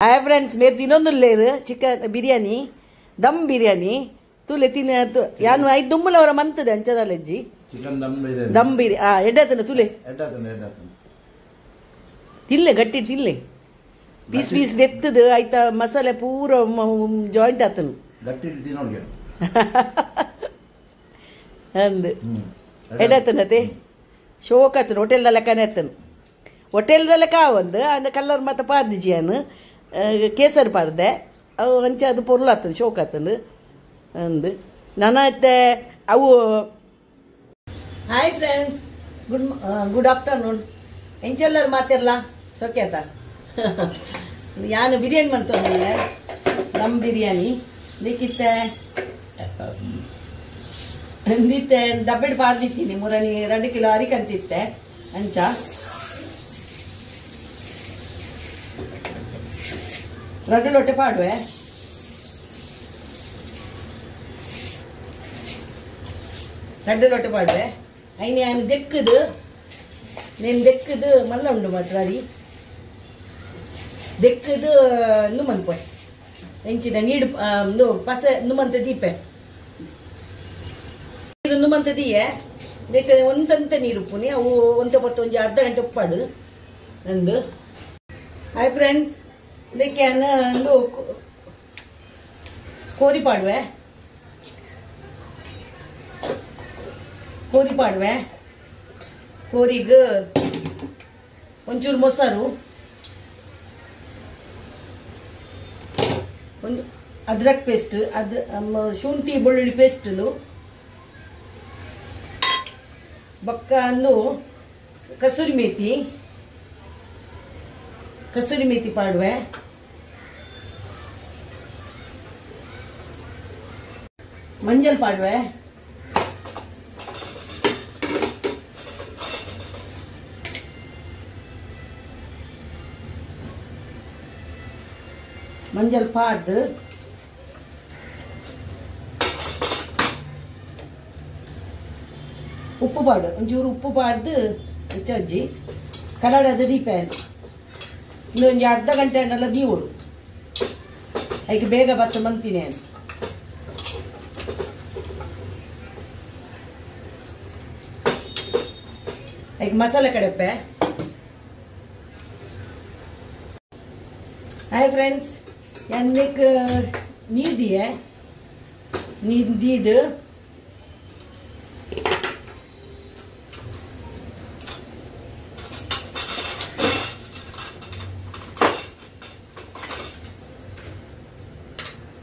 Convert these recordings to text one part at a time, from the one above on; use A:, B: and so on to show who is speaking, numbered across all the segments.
A: Hi friends मेरे तिनोंदु लेर chicken biryani दम बिरयानी तुले तिन यानु ಐದು ದುಮ್ಮಲವರ ಮಂತದೆ ಅಂಚದಲೆಜ್ಜಿ
B: ಚಿಕನ್ ದಮ್
A: ಬಿರಿ ಎಡ್ಡತನ ತುಲೆ
B: ಎಡ್ಡತನ
A: ತಿಲ್ಲೆ ಗಟ್ಟಿ ತಿಲ್ಲೆ ಪೀಸ್ ಪೀಸ್ ದೆತ್ತದು ಆಯ್ತಾ ಮಸಾಲೆ ಪೂರ ಜಾಯಿಂಟ್ ಆತನು
B: ಗಟ್ಟಿ ತಿನ್ನೋಗೆ
A: ಅಂದ್ ಎಡ್ಡತನತೆ ಶೋಕತನು ಹೋಟೆಲ್ ದಲ್ಲಕನೆ ಆತನು ಹೋಟೆಲ್ ದಲ್ಲಕ ಒಂದು ಅಂದ ಕಲ್ಲರ್ ಮತ್ತೆ ಪಾರ್ದಿಜಿಯನು ಕೇಸರ್ ಪಾರ್ದೆ ಅವು ಅಂಚೆ ಅದು ಪೊರ್ಲಾತನು ಶೋಕಾತನು ಅಂದು ನನ್ನತ್ತೆ ಅವು ಹಾಯ್ ಫ್ರೆಂಡ್ಸ್ ಗುಡ್ ಆಫ್ಟರ್ನೂನ್ ಎಂಚೆಲ್ಲರು ಮಾತಿರಲ್ಲ ಸೊಕ್ಯಾತ ಯಾನು ಬಿರಿಯಾನಿ ಮಾಡ್ತೇನೆ ದಮ್ ಬಿರಿಯಾನಿ ನೀಕಿತ್ತೆ ನಿತ್ತೆ ಡಬ್ಬೆಡ್ ಪಾರ್ದಿತ್ತೀನಿ ಮೂರನಿ 2 ಕಿಲೋ ಅರಿಕಂತಿತ್ತೆ ಅಂಚ ರಡ್ಡು ಲೊಟ್ಟೆ ಪಾಡುವೆ ರಡ್ಡು ಲೊಟ್ಟೆ ಪಾಡುವೆ ಐನಿ ಆಯ್ನು ದೆಕ್ಕದು నేను దెక్కదు మళ్ళీ ఉండు మాట్లాడి దెక్కదు నువ్వనుపోయి ఎంచిన నీడు నువ్వు పస నువ్వంత దీపే ನೀರು నువ్ವಂತ ದೀಯೆ ಬೇಕಾದ್ರೆ ಒಂದಂತ ನೀರು ಉಪ್ಪುನಿ ಅವು ಒಂತ ಪತ್ತು ಒಂಜಿ ಅರ್ಧ ಗಂಟೆ ಉಪ್ಪಾಡು ನಂದು ಹಾಯ್ ಫ್ರೆಂಡ್ಸ್ ಇದಕ್ಕೆ ಒಂದು ಕೋರಿ ಪಾಡುವೆ ಕೋರಿಗೆ ಒಂಚೂರು ಮೊಸರು ಒಂದು ಅದ್ರಕ್ ಪೇಸ್ಟ್ ಅದು ಶುಂಠಿ ಬೆಳ್ಳುಳ್ಳಿ ಪೇಸ್ಟ್ ಬಕ್ಕ ಅಂದು ಕಸೂರಿ ಮೇಥಿ ಪಾಡುವೆ ಮಂಜಲ್ ಪಾಡುವೆ ಮಂಜಲ್ ಪಾಡ್ದು ಉಪ್ಪು ಪಾಡು ಒಂಚೂರು ಉಪ್ಪು ಪಾಡ್ದು ಚಜ್ಜಿ ಕನ್ನಡದ ದೀಪ ಇನ್ನೊಂದು ಅರ್ಧ ಗಂಟೆ ಅನ್ನೆಲ್ಲ ದೀವಳು ಅದಕ್ಕೆ ಬೇಗ ಬತ್ತ ಮಂತೀನಿ ಅಂತ ಅದಕ್ಕೆ ಮಸಾಲೆ ಕಡಪೆ हाय फ्रेंड्स यानिक नीर दिए नीर दीद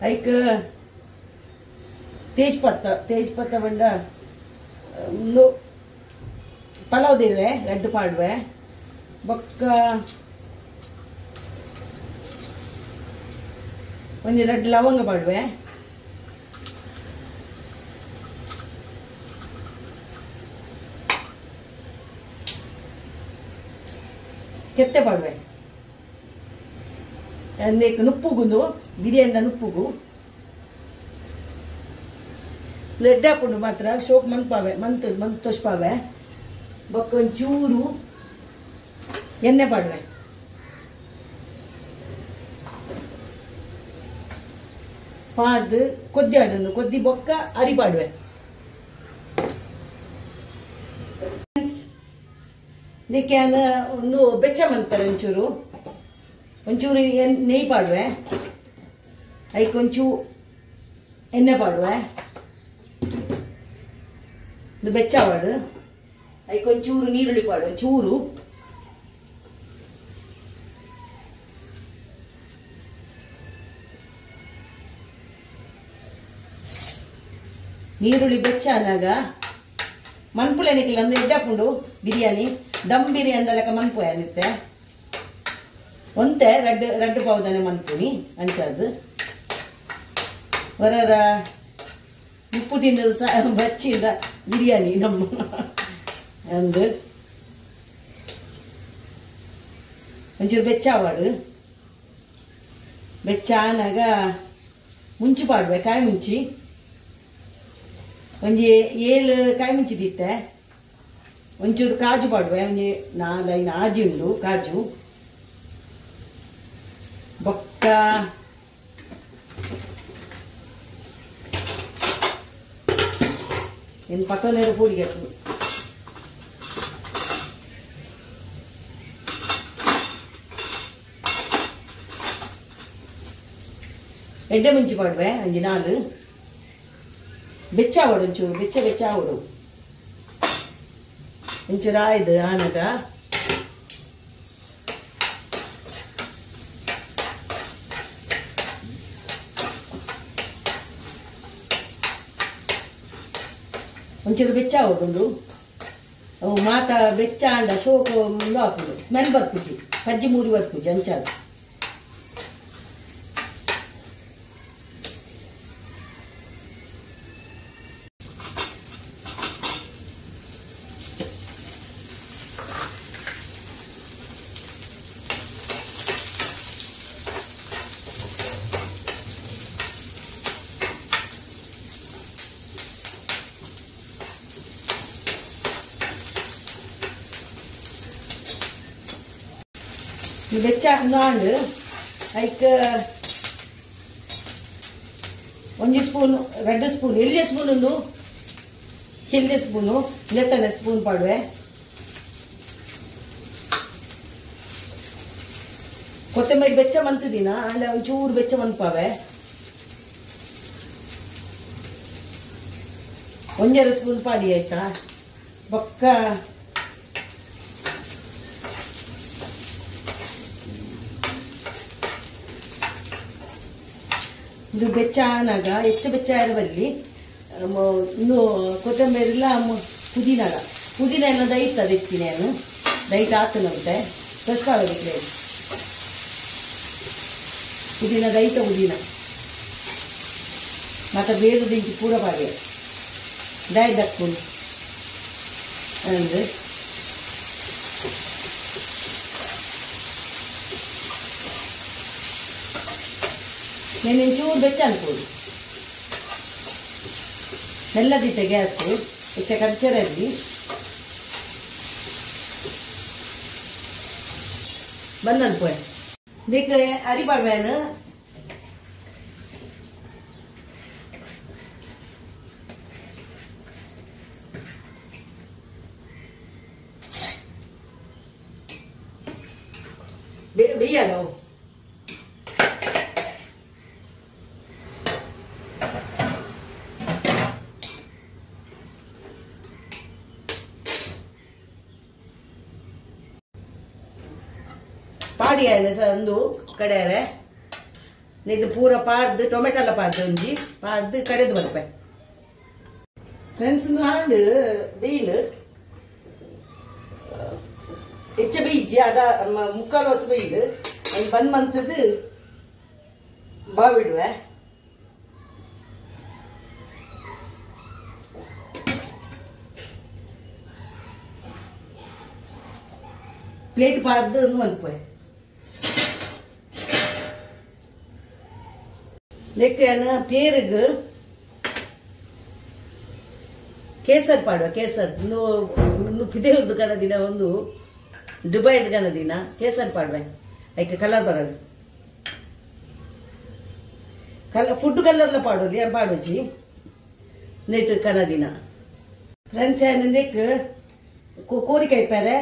A: एक तेज पत्ता बंड पलाव देवे रेड पाडवे बक्क ಒಂದು 2 ಲವಂಗ ಪಾಡುವೆ ಕೆತ್ತೆ ಪಾಡುವೆ ಅಂದೇಕ ನುಪ್ಪುಗುಂದು ಬಿರಿಯಾನಿ ನುಪ್ಪುಗು ಲೆಡ್ಡ ಹಾಕೊಂಡು ಮಾತ್ರ ಶೋಕ್ ಮಂತ್ಪಾವೆ ಮಂತ್ ತೋಷ್ಪಾವೆ ಬೊಕ್ಕ ಒಂಚೂರು ಎಣ್ಣೆ ಪಾಡುವೆ ಪಾಡ್ದು ಕೊದ್ದಿ ಆಡನ್ನು ಕೊದ್ದಿ ಬೊಕ್ಕ ಅರಿ ಪಾಡುವೆ ಇದಕ್ಕೆ ಒಂದು ಬೆಚ್ಚ ಮಂತಾರೆ ಒಂಚೂರು ನೆಯ್ಯಿ ಪಾಡುವೆ ಅದಕ್ಕೆ ಒಂಚೂರು ಎಣ್ಣೆ ಪಾಡುವೆ ಒಂದು ಬೆಚ್ಚ ಪಾಡು ಅದಕ್ಕೆ ಒಂಚೂರು ನೀರುಳ್ಳಿ ಪಾಡುವೆ ಚೂರು ನೀರುಳ್ಳಿ ಬೆಚ್ಚ ಆದಾಗ ಮನ್ಪುಲೇನಿಕ್ಕಿಲ್ಲ ಅಂದ್ರೆ ಎಡ್ಡಾಪುಂಡು ಬಿರಿಯಾನಿ ದಮ್ ಬಿರಿಯಾನಿ ಲೆಕ್ಕ ಮನ್ಪು ಏನಿತ್ತೆ ಒಂತೆ ರಡ್ಡು ಪಾವುದಾನೆ ಮನ್ಪುನಿ ಅಂಚದು ಹೊರರ ಉಪ್ಪು ತಿನ್ನದು ಬಚ್ಚಿದ ಬಿರಿಯಾನಿ ನಮ್ಮ ಒಂದು ಒಂಚೂರು ಬೆಚ್ಚ ಆವಾಡು ಬೆಚ್ಚ ಆನಾಗ ಮುಂಚಿ ಪಾಡುವೆ ಕಾಯಿ ಮುಂಚಿ ಒಂಜಿ 7 ಕಾಯಿ ಮುಂಚಿ ದಿತ್ತೆ ಒಂಚೂರು ಕಾಜು ಪಾಡುವೆ ಒಂಜಿ 4-5 ಆಜಿ ಉಂಡು ಕಾಜು ಬೊಕ್ಕ ಇನ್ನು ಪತ್ತೊಂದು ಪೂಡಿಗೆ ಎಡ್ಡೆ ಮುಂಚಿ ಪಾಡುವೆ ಅಂಜಿ ನಾಲು ಬೆಚ್ಚ ಆವಡು ಒಂಚೂರು ಬೆಚ್ಚ ಆವಡು ಒಂಚೂರು ಆಯ್ದು ಆನಗ ಒಂಚೂರು ಬೆಚ್ಚ ಆವಡು ಅವು ಮಾತ ಬೆಚ್ಚ ಅಂಡ ಶೋಕು ಮುಂದೆ ಹಾಕುದು ಸ್ಮೆಲ್ ಬರ್ಪುಜಿ ಕಜ್ಜಿ ಮೂರಿ ಬರ್ಪುಜಿ ಅಂಚಾದ ಬೆಚ್ಚ ಹಾಕೊಂಡು ಅದಕ್ಕೆ ಒಂದು ಸ್ಪೂನು ರೆಡ್ ಸ್ಪೂನ್ ಎಲ್ಲಿಯ ಸ್ಪೂನ್ ಒಂದು ಎಲ್ಲಿಯ ಸ್ಪೂನು ನೆತ್ತನೆ ಸ್ಪೂನ್ ಪಾಡುವೆ ಕೊತ್ತಂಬರಿ ಬೆಚ್ಚ ಮಂತದಿನ ಅಲ್ಲ ಒಂಚೂರು ಬೆಚ್ಚ ಮಂತ್ಪಾವೆ ಒಂದೆರಡು ಸ್ಪೂನ್ ಪಾಡಿ ಆಯ್ತಾ ಬೊಕ್ಕ ಇದು ಬೆಚ್ಚ ಆನಾಗ ಹೆಚ್ಚು ಬೆಚ್ಚ ಇರುವಲ್ಲಿ ಇನ್ನು ಕೊತ್ತಂಬರಿ ಇಲ್ಲ ಪುದೀನ ಎಲ್ಲ ದೈತ ತೆಗ್ತೀನಿ ನಾನು ದೈತ ಆತನಂತೆ ಫ್ರೆಶ್ ಆಗಬೇಕು ಪುದೀನ ದೈತ ಮತ್ತೆ ಬೇರೆ ದಿಂಚಿ ಪೂರ ಪಾಗೆ ಡೈ ದಕ್ಕೊಂಡು ಅಂದರೆ నేను ఇంచూరు ಬೆಚ್ಚ ಅನ್ಕೋದು ಮೆಲ್ಲದಿತ್ತೆ ಗ್ಯಾಸ್ ಹೆಚ್ಚ ಕಚ್ಚರಲ್ಲಿ ಬಂದ್ ಅನ್ಕೋಯ ಇದಕ್ಕೆ ಅರಿ ಪಾಡ್ವೇನು ಬೇಯಲ್ಲ ಪಾಡಿಯಾನೆ ಒಂದು ಕಡೆಯರೆ ಇದು ಪೂರ ಪಾಡ್ದು ಟೊಮೆಟೊ ಎಲ್ಲ ಪಾಡ್ದು ಒಂಜಿ ಪಾಡ್ದು ಕಡೆದು ಬರ್ಪೆ ಫ್ರೆಂಡ್ಸ್ ಹಾಂಡು ಬೇಯ್ಲು ಹೆಚ್ಚ ಬೇಯ್ಜಿ ಅದ ಮುಕ್ಕಾಲು ವರ್ಷ ಬೇಯ್ದು ಅದು ಬಂದ್ ಮಂತದ್ದು ಬಾವಿಡುವೆ ಪ್ಲೇಟ್ ಪಾಡ್ದು ಮಲ್ಪೆ ಲೆಕ್ಕನ ಪೇರಿಗೆ ಕೇಸರ್ ಪಾಡುವ ಕೇಸರ್ ಒಂದು ಪಿದೇವ್ರದ್ದು ಕನದಿನ ಒಂದು ದುಬೈದು ಕನದಿನ ಕೇಸರ್ ಪಾಡುವೆ ಐಕೆ ಕಲರ್ ಬರೋದು ಫುಡ್ ಕಲರ್ಲ ಪಾಡೋಲಿ ಪಾಡೋಜಿ ನೆಟ್ ಕನದಿನ ಫ್ರೆಂಡ್ಸ್ ಏನಂದೇಕ್ ಕೋರಿಕಾಯಿ ಪೇರೆ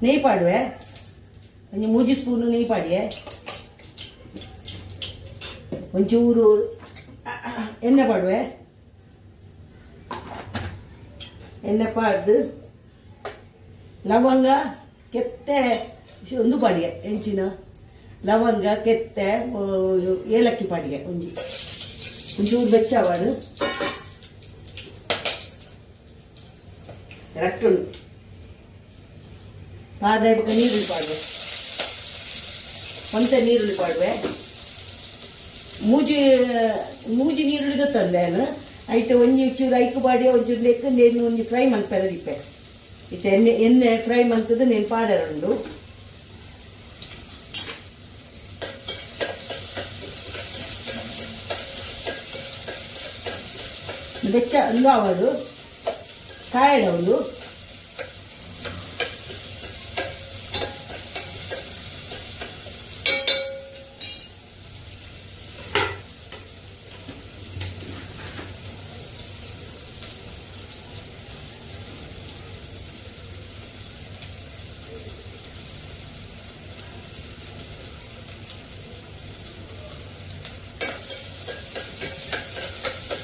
A: ನೆಯ್ ಪಾಡುವೆ ಒಂದು 3 ಸ್ಪೂನು ನೆಯ್ ಪಾಡಿಯೆ ಒಂಚೂರು ಎಣ್ಣೆ ಪಾಡುವೆ ಎಣ್ಣೆ ಪಾಡ್ದು ಲವಂಗ ಕೆತ್ತೆ ಒಂದು ಪಾಡಿಗೆ ಹೆಂಚಿನ ಲವಂಗ ಕೆತ್ತೆ ಏಲಕ್ಕಿ ಪಾಡಿಗೆ ಒಂಚೂರು ಬೆಚ್ಚವಾಡು ರಟ್ಟುಂಡು ಪಾದಾಯ ಬಕ್ಕ ನೀರುಳ್ಳಿ ಪಾಡುವೆ ಒಂತ ನೀರುಳ್ಳಿ ಪಾಡುವೆ ಮೂಜಿ ನೀರುಳ್ಳಿ ಗೊತ್ತಂದೆ ನಾನು ಐತೆ ಒಂಜಿ ಚೂರು ಐಕು ಪಾಡಿ ಒಂಚೂರು ಲೆಕ್ಕ ನೇನು ಒಂಜಿ ಫ್ರೈ ಮಲ್ಪೆರ ದಿಪ್ಪೆ ಇತ್ತೆ ಎಣ್ಣೆ ಫ್ರೈ ಮಲ್ತದ್ದು ನೇನು ಪಾಡರುಂಡು ಬೆಚ್ಚ ಒಂದು ಅವಡು ಕಾಯಡ ಒಂದು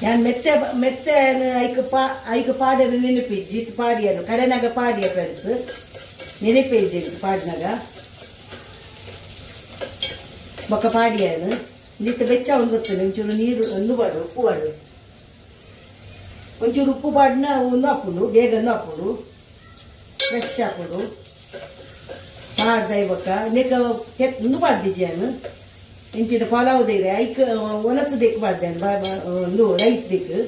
A: ഞാൻ മെത്ത അയക്ക് പാടിയ ನೆನಪಿಜ್ಜಿ ಪಾಡಿಯನು ಕಡೆನಾಗ ಪಾಡಿಯ ಫ್ರೆಂಡ್ಸ್ ನೆನಪಿಜ್ಜಿ ಪಾಡಿನಾಗ ಬೊಕ್ಕ ಪಾಡಿಯನು ನಿತ್ತ ಬೆಚ್ಚ ಒಂದು ಗೊತ್ತೇನೆ ಒಂಚೂರು ನೀರು ಒಂದು ಬಾಡು ಉಪ್ಪು ಬಾಡು ಒಂಚೂರು ಉಪ್ಪು ಬಾಡಿನ ಒಂದು ಹಾಕುಡು ಬೇಗ ಒಂದು ಹಾಕುಡು ಫ್ರೆಶ್ ಹಾಕುಡು ಮಾಡ್ದ ಇವಾಗ ನೆಕ್ಕ ಒಂದು ಪಾಡ್ದಿಜ್ಜಾನು ಇಂಚಿನ ಪಲಾವ್ ದೇರೆ ಐಕ್ ಒನಸು ದಿಕ್ಕು ಮಾಡ್ದೇನು ಒಂದು ರೈಸ್ ದಿಕ್ಕು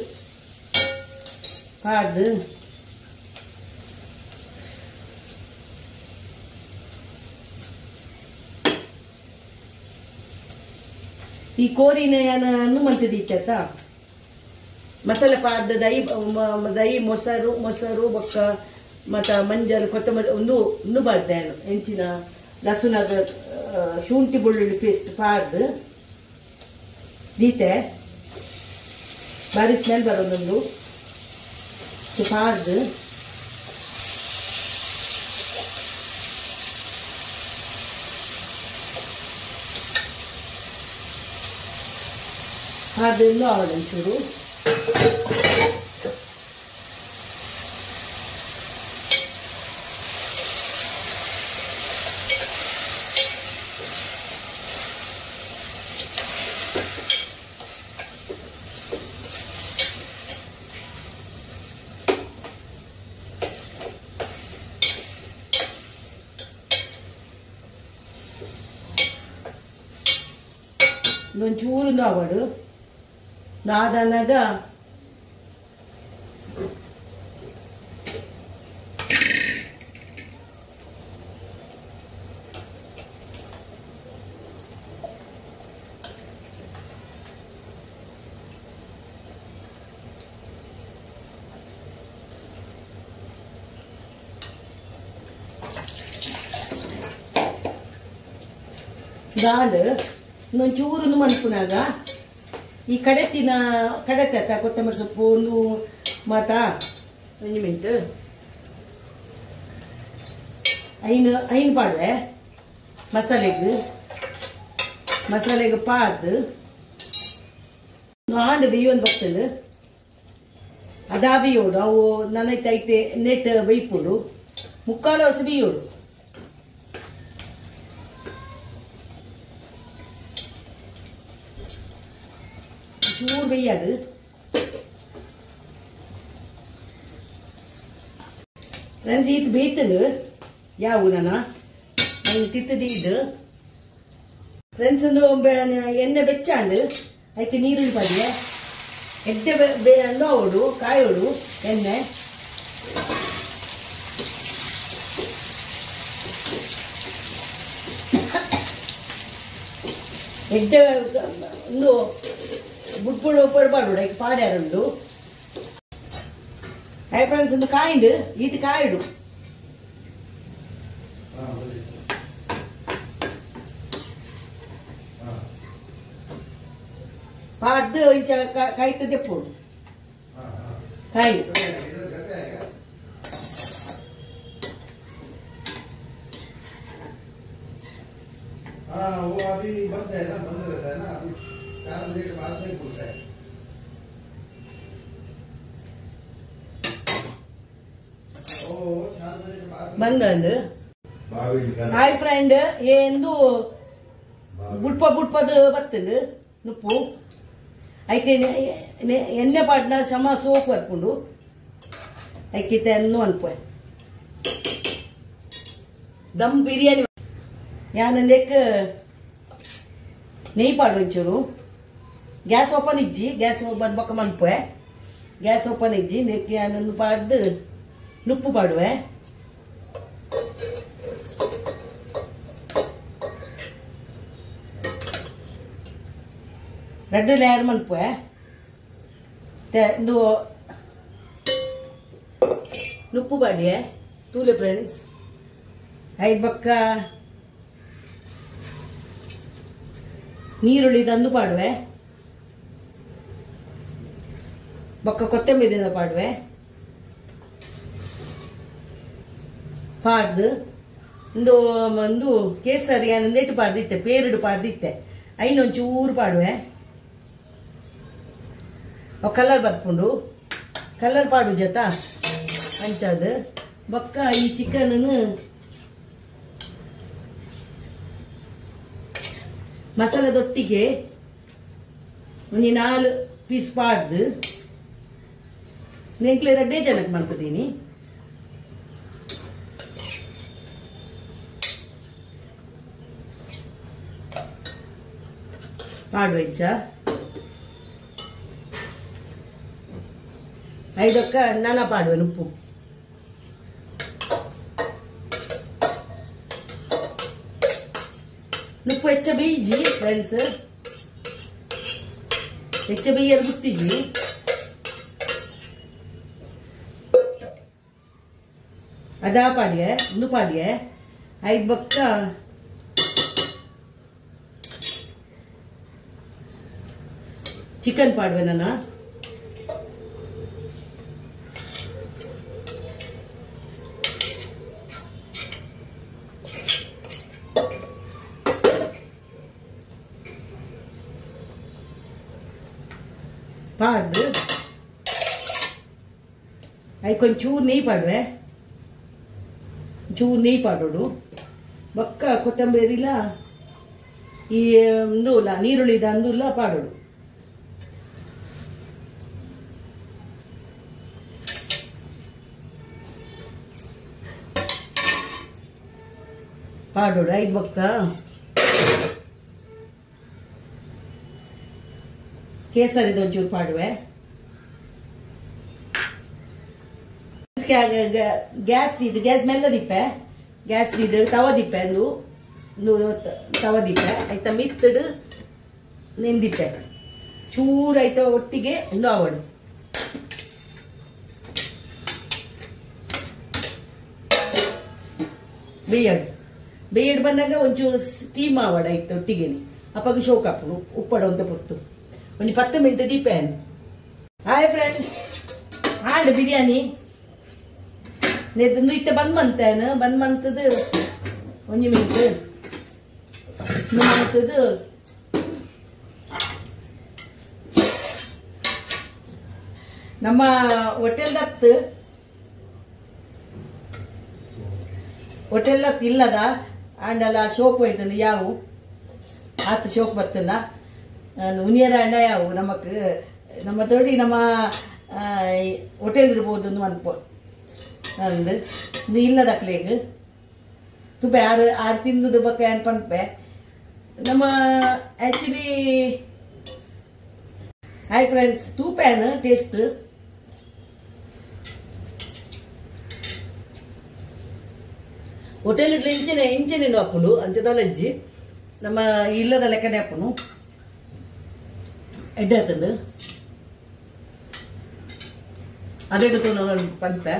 A: ಪಾಡ್ದು ಈ ಕೋರಿನ ಏನು ಮಂತದಿತ್ತ ಮಸಾಲೆ ಪಾಡ್ದ ದೈ ಮೊಸರು ಬೊಕ್ಕ ಮತ್ತ ಮಂಜಲ್ ಕೊತ್ತಂಬರಿ ಒಂದು ಬಾಡ್ದೇನು ಎಂಚಿನ ಲಸುನದ ಶುಂಠಿ ಬೆಳ್ಳುಳ್ಳಿ ಪೇಸ್ಟ್ ಪಾಡ್ದು ದೀತೆ ಬಾರಿ ಸ್ಮೆಲ್ ಬರೋದೊಂದು ಪಾಡ್ದು ಪಾಡ್ದು ಅವಳೊಂಚೂರು ಒಂಚೂರು ಅವಡು ನಾದನಗ ದಾಲ್ ಇನ್ನೊಂಚೂರು ಮನ್ಪುನಾಗ ಈ ಕಡೆತ ಕೊತ್ತಂಬರಿ ಸೊಪ್ಪು ಒಂದು ಮಾತ ಒಂದು ಮಿನಿಟ್ ಐನು ಪಾಡುವೆ ಮಸಾಲೆಗೆ ಪಾಡ್ದು ಆಂಡು ಬೇಯೊಂದು ಬರ್ತದೆ ಅದಾ ಬೇಯೋಡು ಅವು ನನೈತೆ ನೆಟ್ ಬೇಯ್ಪುಡು ಮುಕ್ಕಾಲು ಹೊಸ ಬೇಯೋಡು ಚೂರು ಬೇಯದು ಫ್ರೆಂಡ್ಸ್ ಇದು ಬೇಯ್ತದು ಯಾವುದನ ತಿತ್ತದಿದ್ದು ಫ್ರೆಂಡ್ಸ್ ಒಂದು ಎಣ್ಣೆ ಬೆಚ್ಚಾಂಡು ಅದಕ್ಕೆ ನೀರುಳ್ಳಿ ಪಲ್ಯ ಎಡ್ಡೆ ನೋಡು ಕಾಯೋಡು ಎಣ್ಣೆ ಎಡ್ಡೆ ಒಂದು ಬುಡ್ಪುಡು ಪಡ್ಬಾರ್ದು ಅದಕ್ಕೆ ಪಾಡ್ಯಾರೊಂದು ಫ್ರೆಂಡ್ಸ್ ಒಂದು ಕಾಯಿಂಡು ಇದು ಕಾಯಿಡು ಪಾಡ್ದು ಇಂಚ ಕಾಯ್ತ ತೆಪ್ಪುಡು ಕಾಯಿ
B: वो अभी बंद है ना, बंद रहता है ना, अभी 4 बजे के बाद नहीं खुलता है। ओ 4 बजे के बाद
A: ಬಂದಂದು ಹಾಯ್ ಫ್ರೆಂಡ್ ಎಂದು ಬುಡ್ಪದು ಬರ್ತದೆ ನುಪ್ಪು ಐಕೆ ಎಣ್ಣೆ ಪಾಡ್ನ ಶಮ ಸೋಪು ಹಾಕೊಂಡು ಐಕೆ ತೆನ್ನು ಅನ್ಪೆ ದಮ್ ಬಿರಿಯಾನಿ ಯಾನಂದೇಕ ನೆಯ್ ಪಾಡು ಒಂಚೂರು ಗ್ಯಾಸ್ ಓಪನ್ ಇಜ್ಜಿ ಗ್ಯಾಸ್ ಬರ್ಬೇಕ ಮನ್ಪೆ ಗ್ಯಾಸ್ ಓಪನ್ ಇಜ್ಜಿ ನೆಕ್ ಯಾನೊಂದು ಪಾಡ್ದು ನುಪ್ಪು ಪಾಡುವೆ ರೆಡ್ ಲೇಯರ್ ಮನ್ಪೆ ಒಂದು ನುಪ್ಪು ಪಾಡಿಯೆ ತೂಲೆ ಫ್ರೆಂಡ್ಸ್ ಐದು ಬಕ್ಕ ನೀರುಳ್ಳಿ ತಂದು ಪಾಡುವೆ ಬೊಕ್ಕ ಕೊತ್ತಂಬರಿ ಪಾಡುವೆ ಪಾಡ್ದು ಒಂದು ಕೇಸರಿ ನೆಟ್ಟು ಪಾಡ್ದಿತ್ತೆ ಪೇರುಡು ಪಾಡ್ದಿತ್ತೆ ಐನೊಂಚೂರು ಪಾಡುವೆ ಅವು ಕಲರ್ ಬರ್ಕೊಂಡು ಕಲರ್ ಪಾಡು ಜತ ಅಂಚದು ಬೊಕ್ಕ ಈ ಚಿಕನ್ ಮಸಾಲದೊಟ್ಟಿಗೆ ಒಂದು 4 ಪೀಸ್ ಪಾಡ್ದು ನೆಂಕ್ಲೆ 2 ಜನಕ್ಕೆ ಮಾಡ್ತಿದ್ದೀನಿ. ಪಾಡುವ ಇಚ್ಚ ಐದಕ್ಕ ನಾನಾ ಪಾಡುವೆ ಉಪ್ಪು ನುಪ್ಪು ಹೆಚ್ಚ ಬೀಜಿ ಫ್ರೆಂಡ್ಸ್ ಹೆಚ್ಚ ಬೇಯರ್ ಬಿಟ್ಟಿಜಿ ಅದಾ ಪಾಡ್ಯ ಒಂದು ಪಾಡ್ಯ 5 ಬಕ್ಕ ಚಿಕನ್ ಪಾಡುವೆ ನಾನು ಪಾಡ್ದು ಅದಕ್ಕೊಂಚೂರು ನೆಯ್ಯಿ ಪಾಡುವೆ ಚೂರು ನೆಯ್ಯಿ ಪಾಡೋಡು ಬಕ್ಕ ಕೊತ್ತಂಬರಿಲ ಈ ಅಂದೂಲ ನೀರುಳ್ಳಿದ ಅಂದೂಲ ಪಾಡೋಡು ಪಾಡೋಡು 5 ಬಕ್ಕ ಕೇಸರಿದ ಒಂಚೂರು ಪಾಡುವೆ ಗ್ಯಾಸ್ ಮೆಲ್ಲ ದಿಪ್ಪೆ ಗ್ಯಾಸ್ ದಿದ್ದು ತವ ದಿಪ್ಪೆ ತವ ದಿಪ್ಪೆ ಆಯ್ತಾ ಮಿತ್ತಡು ನೆಂದಿಪ್ಪೆ ಚೂರು ಆಯ್ತಾ ಒಟ್ಟಿಗೆ ಒಂದು ಆವಡು ಬೇಯಡ್ ಬಂದಾಗ ಒಂಚೂರು ಸ್ಟೀಮ್ ಆವಡ ಆಯ್ತು ಒಟ್ಟಿಗೆ ಅಪ್ಪಾಗ ಶೋಕ್ ಹಾಪು ಉಪ್ಪಡ ಅಂತ ಪೊತ್ತು ಒಂದು 10 ಮಿನಿಟ್ ದೀಪೇನ್. ಹಾಯ್ ಫ್ರೆಂಡ್ ಹಾಂಡ್ ಬಿರಿಯಾನಿ ನೆದ್ದು ಇತ್ತ ಬಂದ್ ಮಂತದ 1 ಮಿನಿಟ್ ನಮ್ಮ ಹೋಟೆಲ್ದತ್ತು ಇಲ್ಲದ ಅಂಡಲ್ಲ ಶೋಕ್ ಹೋಯ್ತಾನೆ ಯಾವು ಆತ ಶೋಕ್ ಬರ್ತನ ಉನಿಯರ ಅಂಡ ಯಾವು ನಮ್ಮ ತೋಡಿ ನಮ್ಮ ಹೋಟೆಲ್ ಇರ್ಬೋದು ಒಂದು ಅನ್ಪೋ ಅಂದು ಇಲ್ಲದ ಅಕ್ಲೇಗ್ ತುಪ್ಪ ಆರು ತಿಂದು ಬಕ್ಕ ಏನ್ ಪಂಪೆ ನಮ್ಮ ಆಕ್ಚುಲಿ ಹಾಯ್ ಫ್ರೆಂಡ್ಸ್ ತೂಪೇನು ಟೇಸ್ಟ್ ಹೋಟೆಲ್ ಇಟ್ಲ ಇಂಚೆನಿಂದ ಹಾಪುಂಡು ಅಂಚದಲ್ಲಜ್ಜಿ ನಮ್ಮ ಇಲ್ಲದ ಲೆಕ್ಕನೆ ಹಾಪುನು ಎಡ್ಡಾತಂಡು ಅದೆಡ್ತು ಪಂಪೆ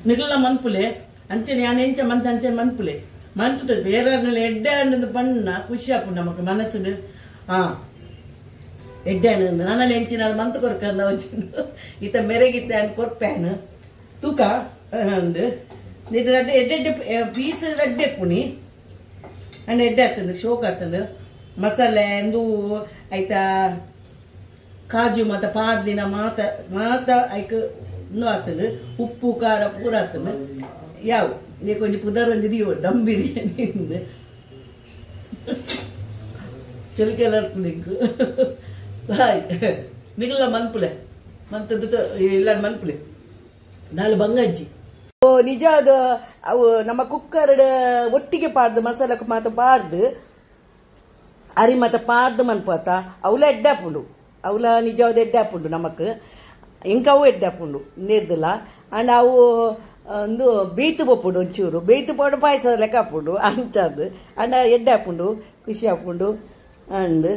A: ನಿಲ್ಲ ಮನ್ಪುಲೆ ಅಂಚನೆ ಯಾನ ಎಂಚ ಮಂತ ಅಂಚನೆ ಮನ್ಪುಲೆ ಮಂತುತ್ತದೆ ಬೇರೆ ಎಡ್ಡೆ ಹಣ್ಣು ಬಣ್ಣ ಖುಷಿ ಹಾಪುಂಡು ನಮಕ್ ಮನಸ್ಸು ಎಡ್ಡೆ ಹಣ್ಣು ನನ್ನಲ್ಲಿ ಎಂಚಿನ ಮಂತು ಕೊರ್ಕಂದ ಒಂಚಿಂದು ಈತ ಮೆರೆಗಿತ್ತೆ ಅನ್ ಕೊರ್ಪೇನು ತೂಕ ಒಂದು ಎಡ್ಡೆ ಪೀಸ್ ಎಡ್ಡೆ ಪುಣಿ ಅಂಡ್ ಎಡ್ಡೆ ಆಗ್ತದೆ ಶೋಕ್ ಆಗ್ತದೆ ಮಸಾಲೆ ಎಂದು ಆಯ್ತಾ ಕಾಜು ಮತ್ತ ಪಾಡ್ದಿನ ಮಾತ ಐಕ್ ಇನ್ನೂ ಆಗ್ತದೆ ಉಪ್ಪು ಖಾರ ಪೂರ ಆಗ್ತದೆ ಯಾವ ಕೊಂಚ ಪುದರ್ ಒಂದಿದೆಯೋ ದಮ್ ಬಿರಿಯಾನಿ ಚಲಿಕೆಲ್ಲ ಹಾಯ್ ನಿಗಲ್ಲ ಮನ್ಪುಲೆ ಮಂತದ್ದು ಇಲ್ಲ ಮನ್ಪುಲೆ ನಾಲ್ ಬಂಗಜ್ಜಿ ನಿಜ ಅದು ಅವು ನಮ್ಮ ಕುಕ್ಕರ್ ಒಟ್ಟಿಗೆ ಪಾಡ್ದು ಮಸಾಲೆ ಮಾತ ಪಾಡ್ದು ಅರಿ ಮತ್ತ ಪಾರ್ದು ಮನ್ಪೋತ ಅವಲ ಎಡ್ಡಾಪುಂಡು ಅವಲ ನಿಜವಾದ ಎಡ್ಡಾಪುಂಡು ನಮಕ್ ಇಂಕವು ಎಡ್ಡಾಪುಂಡು ನೀರ್ದಿಲ್ಲ ಅಂಡ್ ಅವು ಒಂದು ಬೇಯ್ತು ಬಪ್ಪುಂಡು ಒಂಚೂರು ಬೇಯ್ತು ಪಾಡು ಪಾಯಸ ಲೆಕ್ಕ ಹಾಪುಂಡು ಅಂಚದು ಅಂಡ್ ಎಡ್ಡಾಪುಂಡು ಖುಷಿ ಹಾಪುಂಡು ಅಂಡ್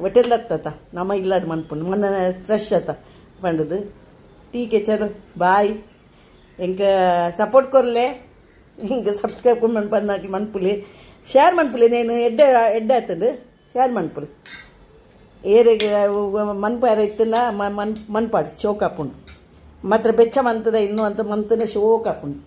A: ಹೋಟೆಲ್ ಹತ್ತತ ನಮ್ಮ ಇಲ್ಲಾಡು ಮನ್ಪುಂಡು ಮೊನ್ನೆ ಫ್ರೆಶ್ ಆತ ಪಂಡದು ಟೀಕೆ ಚಲು ಬಾಯ್ ಇಂಕ ಸಪೋರ್ಟ್ ಕೊರ್ಲೆ ಹಿಂಗೆ ಸಬ್ಸ್ಕ್ರೈಬ್ ಕೊಂಡು ಬಂದು ಮನ್ಪುಲಿ ಶೇರ್ ಮನ್ಪುಲಿ ನೇನು ಎಡ್ಡೆ ಆತಂಡು ಶೇರ್ ಮನ್ಪುಲಿ ಏರಿಗೆ ಮನ್ಪಾರ ಇತ್ತನ ಮನ್ಪಾಡು ಶೋಕ್ ಹಾಪುಂಡು ಮಾತ್ರ ಬೆಚ್ಚ ಮಂತದ ಇನ್ನು ಅಂತ ಮಂತನೇ ಶೋಕ್ ಹಾಪುಂಡು.